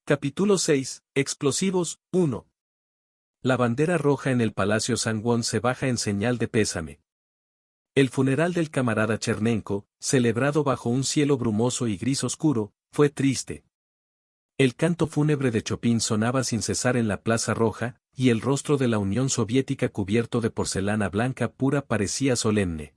Capítulo 6. Explosivos. 1. La bandera roja en el Palacio Sangwon se baja en señal de pésame. El funeral del camarada Chernenko, celebrado bajo un cielo brumoso y gris oscuro, fue triste. El canto fúnebre de Chopin sonaba sin cesar en la Plaza Roja, y el rostro de la Unión Soviética cubierto de porcelana blanca pura parecía solemne.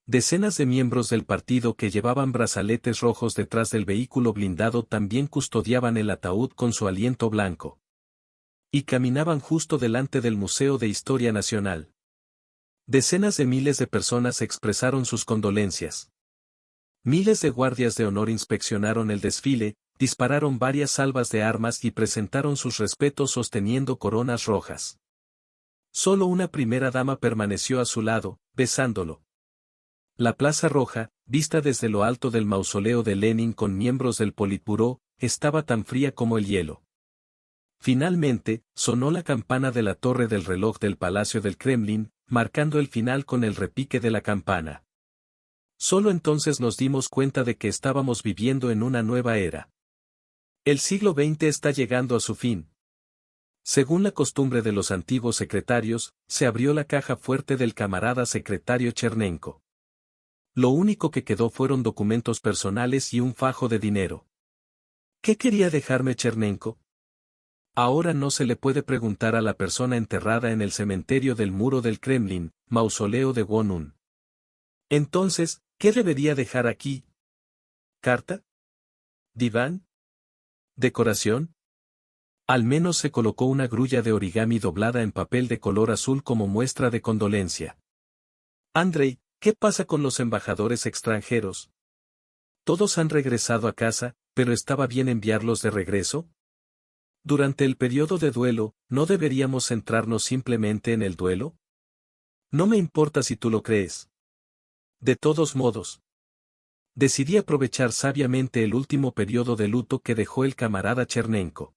Decenas de miembros del partido que llevaban brazaletes rojos detrás del vehículo blindado también custodiaban el ataúd con su aliento blanco. Y caminaban justo delante del Museo de Historia Nacional. Decenas de miles de personas expresaron sus condolencias. Miles de guardias de honor inspeccionaron el desfile, dispararon varias salvas de armas y presentaron sus respetos sosteniendo coronas rojas. Solo una primera dama permaneció a su lado, besándolo. La Plaza Roja, vista desde lo alto del mausoleo de Lenin con miembros del Politburó, estaba tan fría como el hielo. Finalmente, sonó la campana de la torre del reloj del Palacio del Kremlin, marcando el final con el repique de la campana. Solo entonces nos dimos cuenta de que estábamos viviendo en una nueva era. El siglo XX está llegando a su fin. Según la costumbre de los antiguos secretarios, se abrió la caja fuerte del camarada secretario Chernenko. Lo único que quedó fueron documentos personales y un fajo de dinero. ¿Qué quería dejarme Chernenko? Ahora no se le puede preguntar a la persona enterrada en el cementerio del muro del Kremlin, mausoleo de Wonun. Entonces, ¿qué debería dejar aquí? ¿Carta? ¿Diván? ¿Decoración? Al menos se colocó una grulla de origami doblada en papel de color azul como muestra de condolencia. Andrei, ¿qué pasa con los embajadores extranjeros? Todos han regresado a casa, pero ¿estaba bien enviarlos de regreso? Durante el periodo de duelo, ¿no deberíamos centrarnos simplemente en el duelo? No me importa si tú lo crees. De todos modos, decidí aprovechar sabiamente el último periodo de luto que dejó el camarada Chernenko.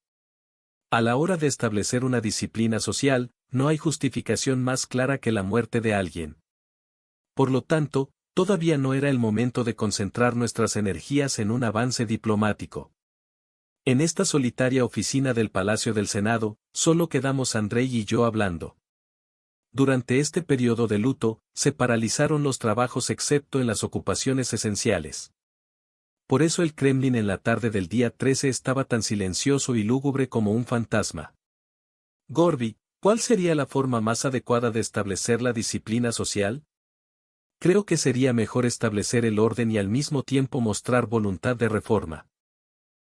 A la hora de establecer una disciplina social, no hay justificación más clara que la muerte de alguien. Por lo tanto, todavía no era el momento de concentrar nuestras energías en un avance diplomático. En esta solitaria oficina del Palacio del Senado, solo quedamos Andrei y yo hablando. Durante este periodo de luto, se paralizaron los trabajos excepto en las ocupaciones esenciales. Por eso el Kremlin en la tarde del día 13 estaba tan silencioso y lúgubre como un fantasma. Gorby, ¿cuál sería la forma más adecuada de establecer la disciplina social? Creo que sería mejor establecer el orden y al mismo tiempo mostrar voluntad de reforma.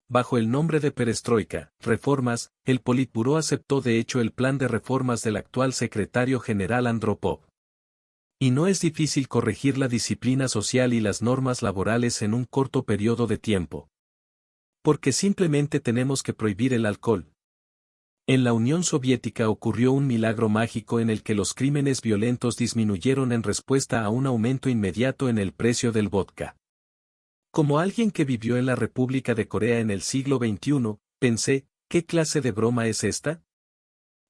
Bajo el nombre de perestroika, reformas, el Politburó aceptó de hecho el plan de reformas del actual secretario general Andropov. Y no es difícil corregir la disciplina social y las normas laborales en un corto periodo de tiempo. Porque simplemente tenemos que prohibir el alcohol. En la Unión Soviética ocurrió un milagro mágico en el que los crímenes violentos disminuyeron en respuesta a un aumento inmediato en el precio del vodka. Como alguien que vivió en la República de Corea en el siglo XXI, pensé, ¿qué clase de broma es esta?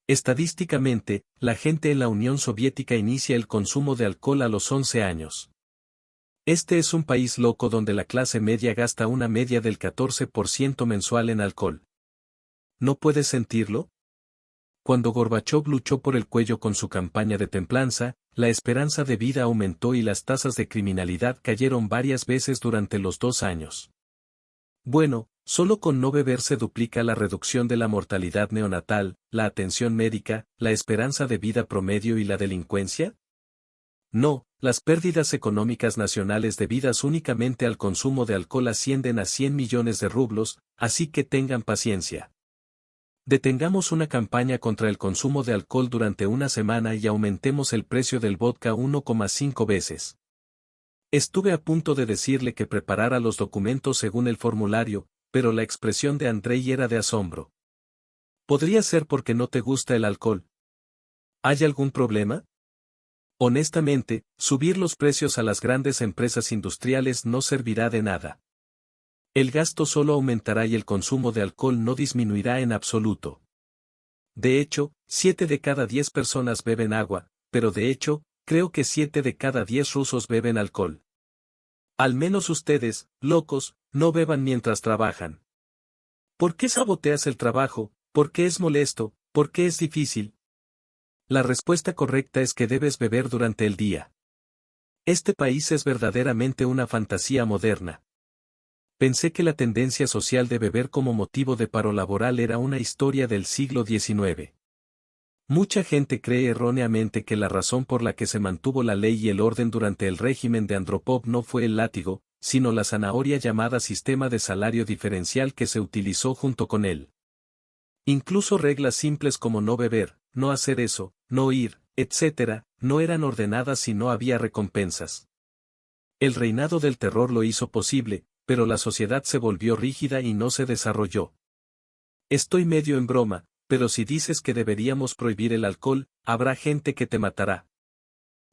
Estadísticamente, la gente en la Unión Soviética inicia el consumo de alcohol a los 11 años. Este es un país loco donde la clase media gasta una media del 14% mensual en alcohol. ¿No puedes sentirlo? Cuando Gorbachov luchó por el cuello con su campaña de templanza, la esperanza de vida aumentó y las tasas de criminalidad cayeron varias veces durante los 2 años. Bueno, solo con no beber se duplica la reducción de la mortalidad neonatal, la atención médica, la esperanza de vida promedio y la delincuencia. No, las pérdidas económicas nacionales debidas únicamente al consumo de alcohol ascienden a 100 millones de rublos, así que tengan paciencia. Detengamos una campaña contra el consumo de alcohol durante una semana y aumentemos el precio del vodka 1,5 veces. Estuve a punto de decirle que preparara los documentos según el formulario, pero la expresión de Andrei era de asombro. ¿Podría ser porque no te gusta el alcohol? ¿Hay algún problema? Honestamente, subir los precios a las grandes empresas industriales no servirá de nada. El gasto solo aumentará y el consumo de alcohol no disminuirá en absoluto. De hecho, 7 de cada 10 personas beben agua, pero de hecho, creo que 7 de cada 10 rusos beben alcohol. Al menos ustedes, locos, no beban mientras trabajan. ¿Por qué saboteas el trabajo? ¿Por qué es molesto? ¿Por qué es difícil? La respuesta correcta es que debes beber durante el día. Este país es verdaderamente una fantasía moderna. Pensé que la tendencia social de beber como motivo de paro laboral era una historia del siglo XIX. Mucha gente cree erróneamente que la razón por la que se mantuvo la ley y el orden durante el régimen de Andropov no fue el látigo, sino la zanahoria llamada sistema de salario diferencial que se utilizó junto con él. Incluso reglas simples como no beber, no hacer eso, no ir, etc., no eran ordenadas si no había recompensas. El reinado del terror lo hizo posible, pero la sociedad se volvió rígida y no se desarrolló. Estoy medio en broma, pero si dices que deberíamos prohibir el alcohol, habrá gente que te matará.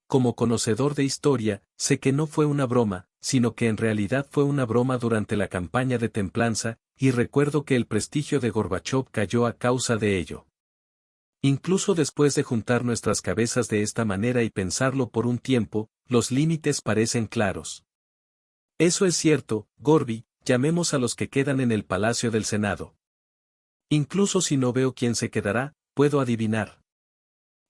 Como conocedor de historia, sé que no fue una broma, sino que en realidad fue una broma durante la campaña de templanza, y recuerdo que el prestigio de Gorbachov cayó a causa de ello. Incluso después de juntar nuestras cabezas de esta manera y pensarlo por un tiempo, los límites parecen claros. Eso es cierto, Gorby, llamemos a los que quedan en el Palacio del Senado. Incluso si no veo quién se quedará, puedo adivinar.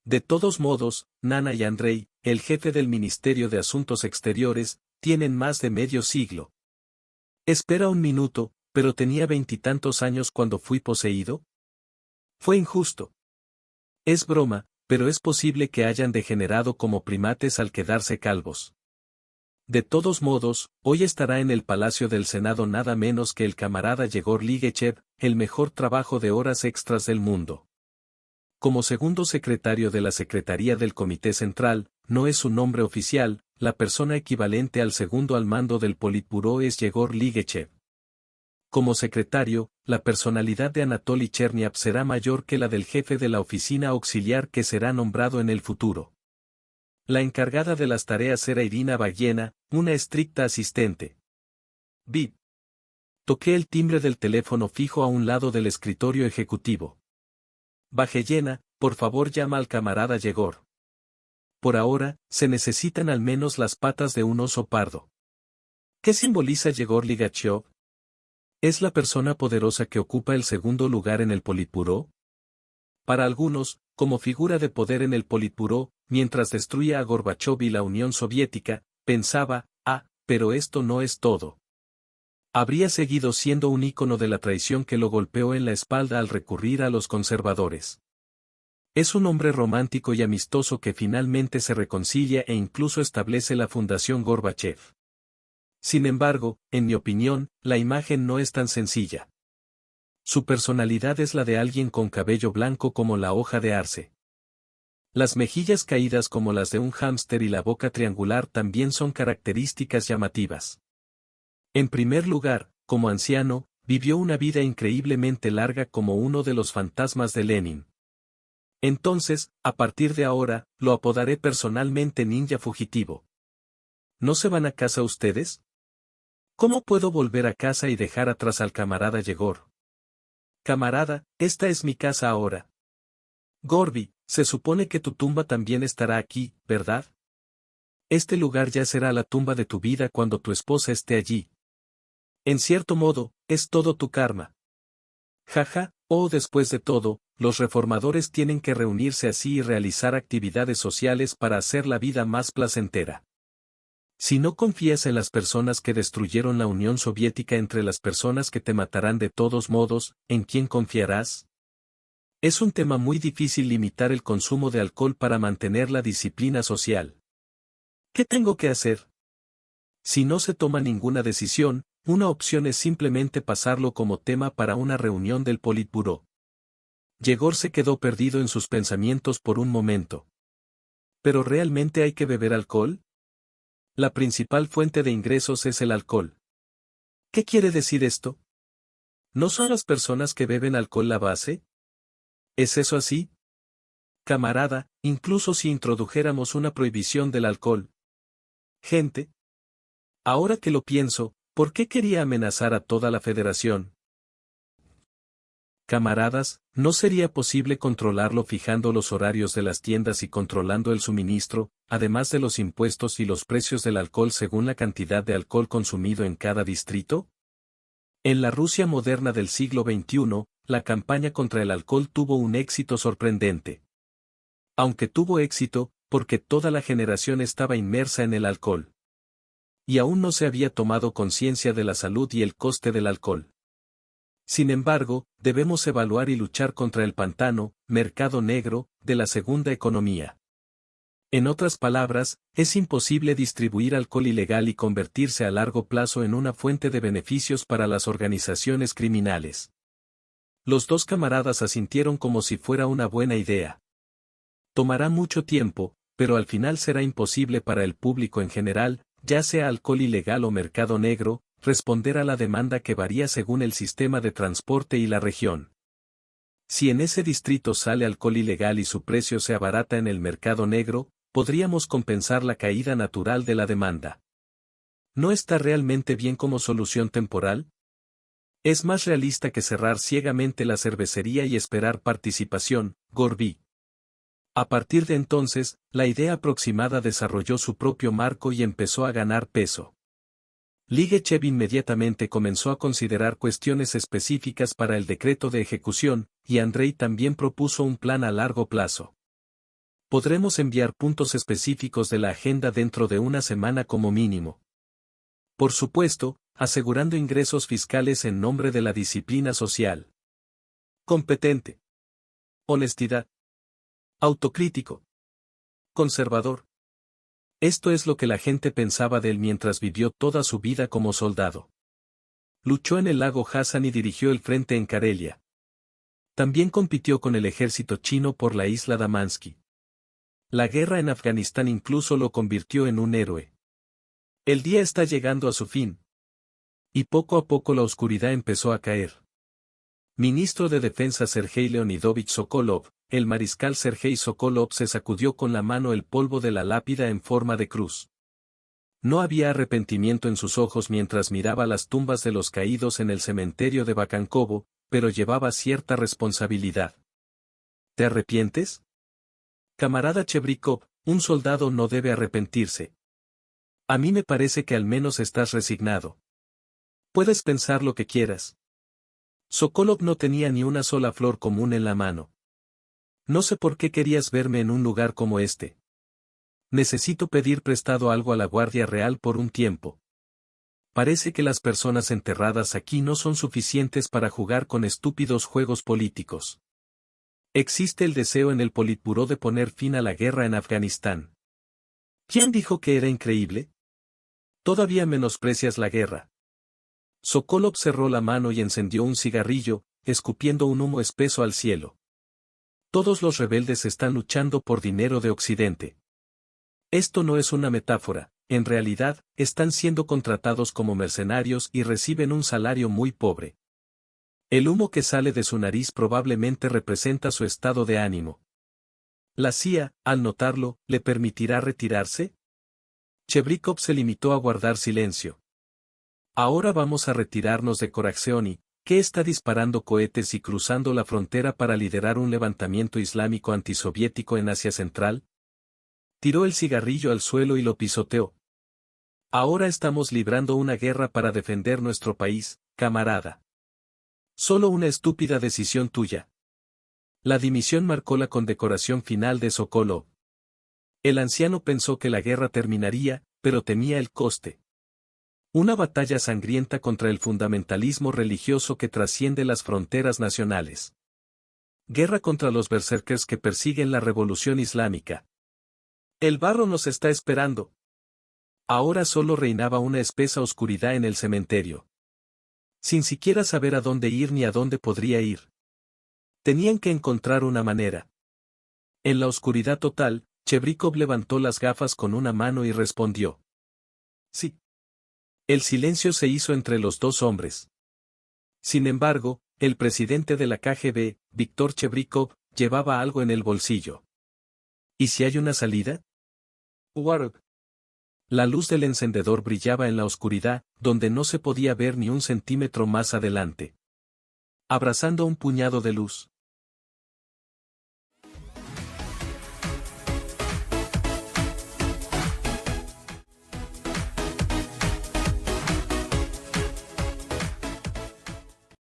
De todos modos, Nana y Andrei, el jefe del Ministerio de Asuntos Exteriores, tienen más de medio siglo. Espera un minuto, pero tenía 20 años cuando fui poseído. Fue injusto. Es broma, pero es posible que hayan degenerado como primates al quedarse calvos. De todos modos, hoy estará en el Palacio del Senado nada menos que el camarada Yegor Ligechev, el mejor trabajo de horas extras del mundo. Como segundo secretario de la Secretaría del Comité Central, no es su nombre oficial, la persona equivalente al segundo al mando del Politburó es Yegor Ligechev. Como secretario, la personalidad de Anatoly Cherniav será mayor que la del jefe de la oficina auxiliar que será nombrado en el futuro. La encargada de las tareas era Irina Bagiena, una estricta asistente. Bip. Toqué el timbre del teléfono fijo a un lado del escritorio ejecutivo. Bajellena, por favor llama al camarada Yegor. Por ahora, se necesitan al menos las patas de un oso pardo. ¿Qué simboliza Yegor Ligachev? ¿Es la persona poderosa que ocupa el segundo lugar en el Politburó? Para algunos, como figura de poder en el Politburó, mientras destruía a Gorbachov y la Unión Soviética, pensaba, pero esto no es todo. Habría seguido siendo un ícono de la traición que lo golpeó en la espalda al recurrir a los conservadores. Es un hombre romántico y amistoso que finalmente se reconcilia e incluso establece la Fundación Gorbachev. Sin embargo, en mi opinión, la imagen no es tan sencilla. Su personalidad es la de alguien con cabello blanco como la hoja de arce. Las mejillas caídas como las de un hámster y la boca triangular también son características llamativas. En primer lugar, como anciano, vivió una vida increíblemente larga como uno de los fantasmas de Lenin. Entonces, a partir de ahora, lo apodaré personalmente ninja fugitivo. ¿No se van a casa ustedes? ¿Cómo puedo volver a casa y dejar atrás al camarada Yegor? Camarada, esta es mi casa ahora. Gorby, se supone que tu tumba también estará aquí, ¿verdad? Este lugar ya será la tumba de tu vida cuando tu esposa esté allí. En cierto modo, es todo tu karma. Jaja, después de todo, los reformadores tienen que reunirse así y realizar actividades sociales para hacer la vida más placentera. Si no confías en las personas que destruyeron la Unión Soviética entre las personas que te matarán de todos modos, ¿en quién confiarás? Es un tema muy difícil limitar el consumo de alcohol para mantener la disciplina social. ¿Qué tengo que hacer? Si no se toma ninguna decisión, una opción es simplemente pasarlo como tema para una reunión del Politburó. Yegor se quedó perdido en sus pensamientos por un momento. ¿Pero realmente hay que beber alcohol? La principal fuente de ingresos es el alcohol. ¿Qué quiere decir esto? ¿No son las personas que beben alcohol la base? ¿Es eso así? Camarada, incluso si introdujéramos una prohibición del alcohol. Gente. Ahora que lo pienso, ¿por qué quería amenazar a toda la federación? Camaradas, ¿no sería posible controlarlo fijando los horarios de las tiendas y controlando el suministro, además de los impuestos y los precios del alcohol según la cantidad de alcohol consumido en cada distrito? En la Rusia moderna del siglo XXI, la campaña contra el alcohol tuvo un éxito sorprendente. Aunque tuvo éxito, porque toda la generación estaba inmersa en el alcohol. Y aún no se había tomado conciencia de la salud y el coste del alcohol. Sin embargo, debemos evaluar y luchar contra el pantano, mercado negro, de la segunda economía. En otras palabras, es imposible distribuir alcohol ilegal y convertirse a largo plazo en una fuente de beneficios para las organizaciones criminales. Los dos camaradas asintieron como si fuera una buena idea. Tomará mucho tiempo, pero al final será imposible para el público en general, ya sea alcohol ilegal o mercado negro, responder a la demanda que varía según el sistema de transporte y la región. Si en ese distrito sale alcohol ilegal y su precio se abarata en el mercado negro, podríamos compensar la caída natural de la demanda. ¿No está realmente bien como solución temporal? Es más realista que cerrar ciegamente la cervecería y esperar participación, Gorby. A partir de entonces, la idea aproximada desarrolló su propio marco y empezó a ganar peso. Ligechev inmediatamente comenzó a considerar cuestiones específicas para el decreto de ejecución, y Andrei también propuso un plan a largo plazo. Podremos enviar puntos específicos de la agenda dentro de una semana como mínimo. Por supuesto, asegurando ingresos fiscales en nombre de la disciplina social. Competente. Honestidad. Autocrítico. Conservador. Esto es lo que la gente pensaba de él mientras vivió toda su vida como soldado. Luchó en el lago Hassan y dirigió el frente en Karelia. También compitió con el ejército chino por la isla Damansky. La guerra en Afganistán incluso lo convirtió en un héroe. El día está llegando a su fin. Y poco a poco la oscuridad empezó a caer. Ministro de Defensa Sergei Leonidovich Sokolov, el mariscal Sergei Sokolov se sacudió con la mano el polvo de la lápida en forma de cruz. No había arrepentimiento en sus ojos mientras miraba las tumbas de los caídos en el cementerio de Bakankovo, pero llevaba cierta responsabilidad. ¿Te arrepientes? Camarada Chebrikov, un soldado no debe arrepentirse. A mí me parece que al menos estás resignado. Puedes pensar lo que quieras. Sokolov no tenía ni una sola flor común en la mano. No sé por qué querías verme en un lugar como este. Necesito pedir prestado algo a la Guardia Real por un tiempo. Parece que las personas enterradas aquí no son suficientes para jugar con estúpidos juegos políticos. Existe el deseo en el Politburó de poner fin a la guerra en Afganistán. ¿Quién dijo que era increíble? Todavía menosprecias la guerra. Sokolov cerró la mano y encendió un cigarrillo, escupiendo un humo espeso al cielo. Todos los rebeldes están luchando por dinero de Occidente. Esto no es una metáfora, en realidad, están siendo contratados como mercenarios y reciben un salario muy pobre. El humo que sale de su nariz probablemente representa su estado de ánimo. ¿La CIA, al notarlo, le permitirá retirarse? Chebrikov se limitó a guardar silencio. Ahora vamos a retirarnos de Koraxeoni, que está disparando cohetes y cruzando la frontera para liderar un levantamiento islámico antisoviético en Asia Central. Tiró el cigarrillo al suelo y lo pisoteó. Ahora estamos librando una guerra para defender nuestro país, camarada. Solo una estúpida decisión tuya. La dimisión marcó la condecoración final de Sokolov. El anciano pensó que la guerra terminaría, pero temía el coste. Una batalla sangrienta contra el fundamentalismo religioso que trasciende las fronteras nacionales. Guerra contra los berserkers que persiguen la revolución islámica. El barro nos está esperando. Ahora solo reinaba una espesa oscuridad en el cementerio. Sin siquiera saber a dónde ir ni a dónde podría ir. Tenían que encontrar una manera. En la oscuridad total, Chebrikov levantó las gafas con una mano y respondió. Sí. El silencio se hizo entre los dos hombres. Sin embargo, el presidente de la KGB, Víktor Chebrikov, llevaba algo en el bolsillo. ¿Y si hay una salida? Warg. La luz del encendedor brillaba en la oscuridad, donde no se podía ver ni un centímetro más adelante. Abrazando un puñado de luz.